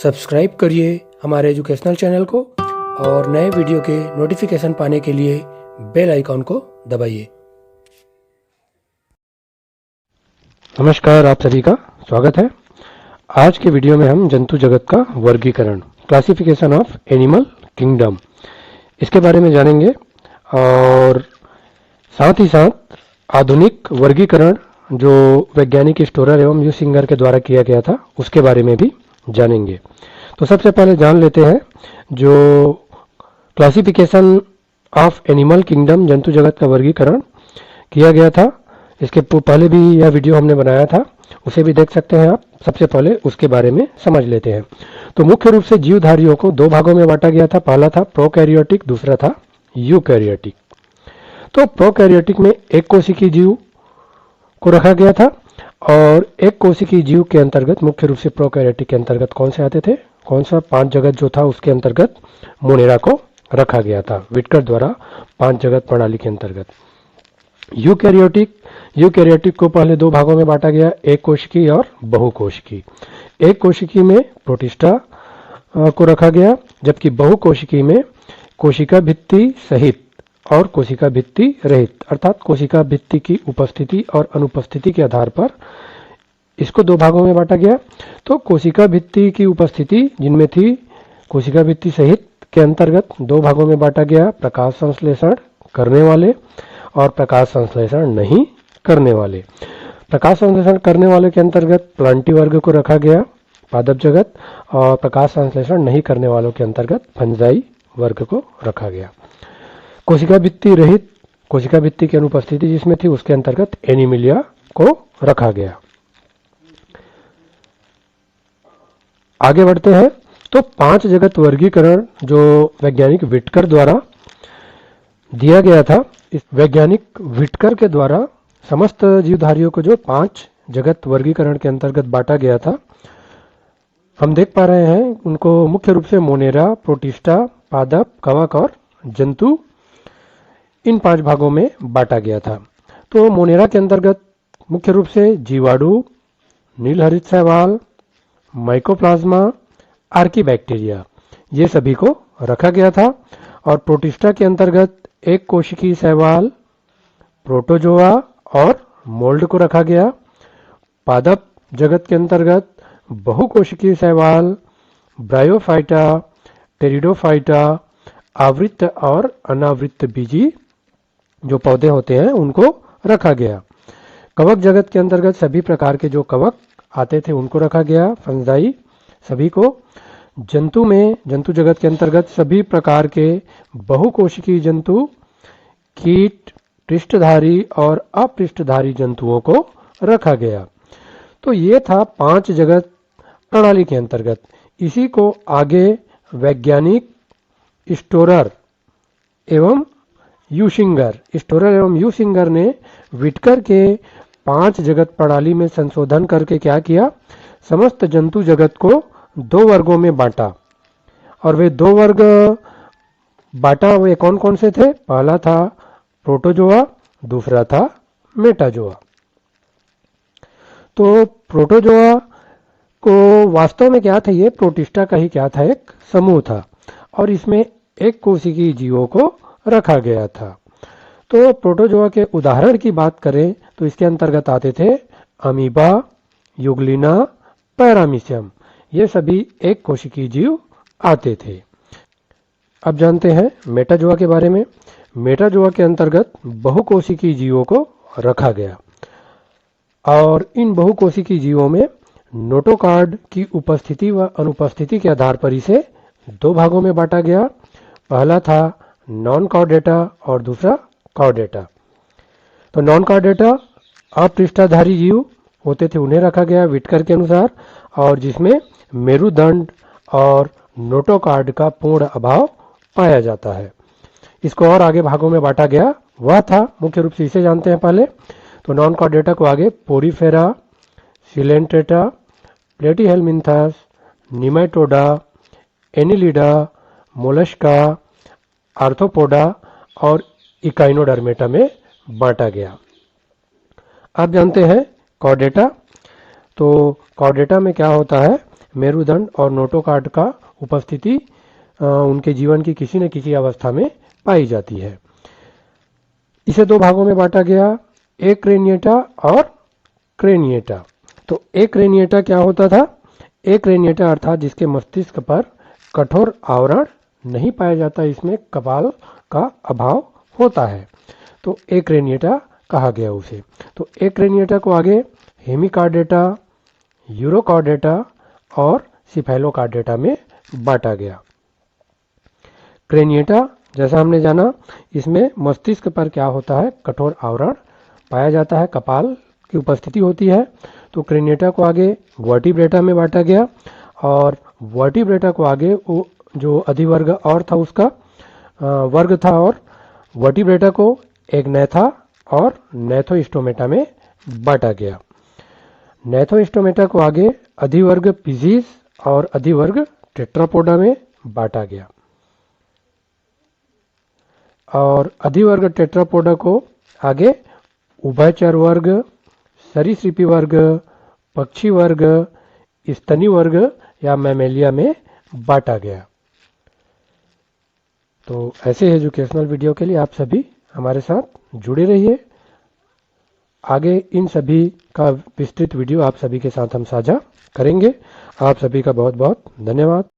Subscribe करिए हमारे educational channel को और नए वीडियो के नोटिफिकेशन पाने के लिए बेल आइकॉन को दबाइए। नमस्कार, आप सभी का स्वागत है। आज के वीडियो में हम जंतु जगत का वर्गीकरण, क्लासिफिकेशन ऑफ एनिमल किंगडम, इसके बारे में जानेंगे और साथ ही साथ आधुनिक वर्गीकरण जो वैज्ञानिक स्टोरर एवं यूसिंगर के द्वारा किया गया था उसके बारे में भी जानेंगे। तो सबसे पहले जान लेते हैं जो क्लासिफिकेशन ऑफ एनिमल किंगडम, जंतु जगत का वर्गीकरण किया गया था। इसके पहले भी यह वीडियो हमने बनाया था, उसे भी देख सकते हैं आप। सबसे पहले उसके बारे में समझ लेते हैं। तो मुख्य रूप से जीवधारियों को दो भागों में बांटा गया था। पहला था प्रोकैरियोटिक, दूसरा था यूकैरियोटिक। तो प्रोकैरियोटिक में एक कोशिकीय जीव को रखा गया था और एक कोशिकीय जीव के अंतर्गत मुख्य रूप से प्रोकैरियोटिक के अंतर्गत कौन से आते थे, कौन सा 5 जगत जो था उसके अंतर्गत मोनेरा को रखा गया था विटकर द्वारा 5 जगत प्रणाली के अंतर्गत। यूकैरियोटिक को पहले दो भागों में बांटा गया, एक कोशिकीय और बहुकोशिकीय। एक कोशिकीय में प्रोटिस्टा को रखा गया, जबकि बहुकोशिकीय में कोशिका भित्ति सहित और कोशिका भित्ति रहित, अर्थात कोशिका भित्ति की उपस्थिति और अनुपस्थिति के आधार पर इसको दो भागों में बांटा गया। तो कोशिका भित्ति की उपस्थिति जिनमें थी कोशिका भित्ति सहित के अंतर्गत दो भागों में बांटा गया, प्रकाश संश्लेषण करने वाले और प्रकाश संश्लेषण नहीं करने वाले। प्रकाश संश्लेषण करने वाले के अंतर्गत प्लांटी वर्ग को रखा गया, पादप जगत, और प्रकाश संश्लेषण नहीं करने वालों के अंतर्गत फंजाई वर्ग को रखा गया। कोशिका भित्ति रहित, कोशिका भित्ति की अनुपस्थिति जिसमें थी उसके अंतर्गत एनिमिलिया को रखा गया। आगे बढ़ते हैं। तो 5 जगत वर्गीकरण जो वैज्ञानिक विटकर द्वारा दिया गया था, इस वैज्ञानिक विटकर के द्वारा समस्त जीवधारियों को जो 5 जगत वर्गीकरण के अंतर्गत बांटा गया था, हम देख पा रहे हैं उनको मुख्य रूप से मोनेरा, प्रोटिस्टा, पादप, कवक और जंतु, इन 5 भागों में बांटा गया था। तो मोनेरा के अंतर्गत मुख्य रूप से जीवाणु, नीलहरित शैवाल, माइकोप्लाज्मा, आर्कीबैक्टीरिया, ये सभी को रखा गया था। और प्रोटिस्टा के अंतर्गत एक कोशिकीय शैवाल, प्रोटोजोआ और मोल्ड को रखा गया। पादप जगत के अंतर्गत बहुकोशिकीय शैवाल, ब्रायोफाइटा, टेरिडोफाइटा, आवृत्त और अनावृत्त बीजी जो पौधे होते हैं उनको रखा गया। कवक जगत के अंतर्गत सभी प्रकार के जो कवक आते थे उनको रखा गया, फंजाई सभी को। जंतु में, जंतु जगत के अंतर्गत सभी प्रकार के बहुकोशिकीय जंतु, कीट, पृष्ठधारी और अपृष्ठधारी जंतुओं को रखा गया। तो ये था 5 जगत प्रणाली के अंतर्गत। इसी को आगे वैज्ञानिक स्टोरर एवं यूसिंगर ने विटकर के 5 जगत प्रणाली में संशोधन करके क्या किया, समस्त जंतु जगत को 2 वर्गों में बांटा। और वे 2 वर्ग बांटा, वे कौन कौन से थे? पहला था प्रोटोजोआ, दूसरा था मेटाजोआ। तो प्रोटोजोआ को वास्तव में क्या था, ये प्रोटिस्टा का ही क्या था, एक समूह था और इसमें एक कोशिकीय जीवों को रखा गया था। तो प्रोटोजोआ के उदाहरण की बात करें तो इसके अंतर्गत आते थे अमीबा, युग्लिना, पैरामीशियम, ये सभी एक कोशिकीय जीव आते थे। अब जानते हैं मेटाजोआ के बारे में। मेटाजोआ के अंतर्गत बहुकोशिकीय जीवों को रखा गया और इन बहुकोशिकीय जीवों में नोटोकॉर्ड की उपस्थिति व अनुपस्थिति के आधार पर इसे 2 भागों में बांटा गया। पहला था नॉन कॉर्डेटा और दूसरा कॉर्डेटा। तो नॉन कॉर्डेटा अपृष्ठधारी जीव होते थे, उन्हें रखा गया विटकर के अनुसार, और जिसमें मेरुदंड और नोटोकॉर्ड का पूर्ण अभाव पाया जाता है। इसको और आगे भागों में बांटा गया, वह था मुख्य रूप से, इसे जानते हैं पहले। तो नॉन कॉर्डेटा को आगे Porifera, Coelenterata, Platyhelminthes, Nematoda, Annelida, Mollusca, Arthropoda और इकाइनोडर्मेटा में बांटा गया। अब जानते हैं कॉर्डेटा। तो कॉर्डेटा में क्या होता है, मेरुदंड और नोटोकॉर्ड का उपस्थिति उनके जीवन की किसी न किसी अवस्था में पाई जाती है। इसे दो भागों में बांटा गया, एक्रेनिएटा और क्रेनिएटा। तो एक्रेनिएटा क्या होता था? एक्रेनिएटा अर्थात जिसके मस्तिष्क पर कठोर आवरण नहीं पाया जाता, इसमें कपाल का अभाव होता है, तो एक्रेनिएटा कहा गया उसे। तो एक्रेनिएटा को आगे हेमिकॉर्डेटा, यूरोकॉर्डेटा और सिफेलोकॉर्डेटा में बांटा गया। क्रेनिएटा जैसा हमने जाना, इसमें मस्तिष्क पर क्या होता है? कठोर आवरण पाया जाता है, कपाल की उपस्थिति होती है। तो क्रेनिएटा को आगे वर्टिब्रेटा में बांटा गया और वर्टिब्रेटा को आगे वो जो अधिवर्ग और था उसका वर्ग था, और वर्टिब्रेटा को एग्नेथा और नैथोस्टोमेटा में बांटा गया। नैथोस्टोमेटा को आगे अधिवर्ग पिजीज और अधिवर्ग टेट्रापोडा में बांटा गया, और अधिवर्ग टेट्रापोडा को आगे उभयचर वर्ग, सरीसृपी वर्ग, पक्षी वर्ग, स्तनी वर्ग या मैमेलिया में बांटा गया। तो ऐसे एजुकेशनल वीडियो के लिए आप सभी हमारे साथ जुड़े रहिए। आगे इन सभी का विस्तृत वीडियो आप सभी के साथ हम साझा करेंगे। आप सभी का बहुत बहुत धन्यवाद।